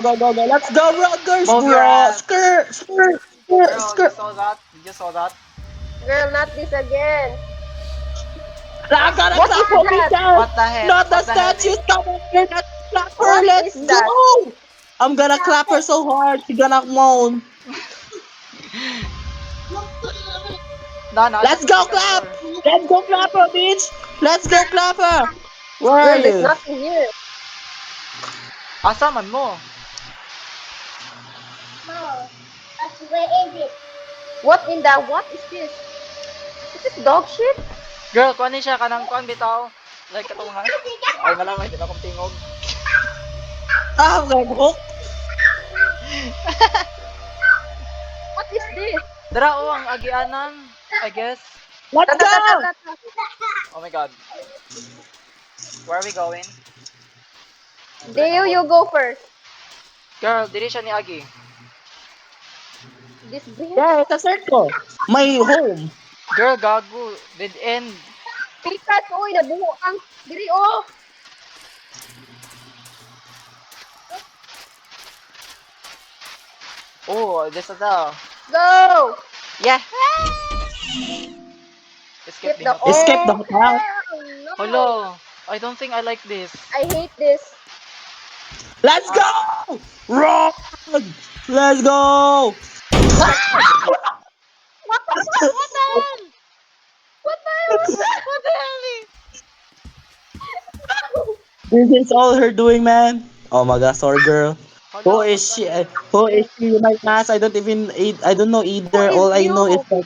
Go, go, go. Let's go, Rutgers, Move your bro. ass. Skirt, skirt, skirt, Girl, you skirt. saw that? Did you saw that? Girl, not this again. I'm gonna What clap is for that? Michelle. What the heck? Not the What the statues. heavy? Come on, here. Let's clap her. What Let's is that? go. I'm gonna clap her so hard. She gonna moan. No, no, Let's just a go, second clap. more. Let's go, clap her, bitch. Let's go, clap her. Where are Girl, there's you? nothing here. Asa man mo? What in the what is this? Is this dog shit? Girl, kuha ni siya kanang kuan bitaw. Like katong nga. Ay malamay din akong tingog. Ah, I'm like, hook. What is this? Dara o ang agianan, I guess. Let's Ta ta ta ta go. ta ta. Oh my god. Where are we going? Deo, you go first. Girl, diri siya ni Agi. This bench? Yeah, it's a circle. My home. Girl, gago. Dead end. Pikas, oy, nabuo ang diri oh. Oh, this is the... Go. Yeah! Escape Skip the the hotel. Escape the oh hotel. hell no. Hello. I don't think I like this. I hate this. Let's go. Run. Let's go. What the fuck? What the hell? What the hell was that? What the hell? This is all her doing, man. Oh my god, sorry, girl. Who Hello, is what the she? hell? Who is she? You might ask. I don't even. I don't know Who either. is All I know is you?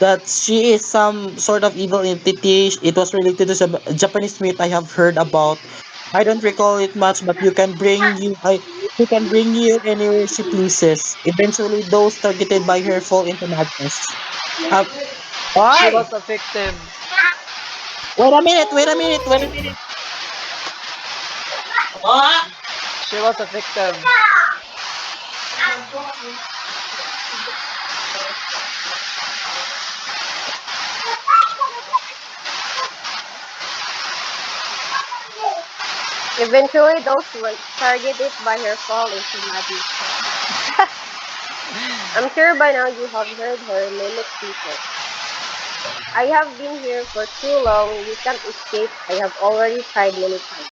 that she is some sort of evil entity. It was related to some Japanese myth I have heard about. I don't recall it much, but you can bring you anywhere she pleases. Eventually, those targeted by her fall into madness. Uh, She why? was a victim. Wait a minute. Wait a minute. Wait a minute. What? She was a victim. Eventually, those who were targeted by her fall into madness. I'm sure by now you have heard her mimic people. I have been here for too long. You can't escape. I have already tried many times.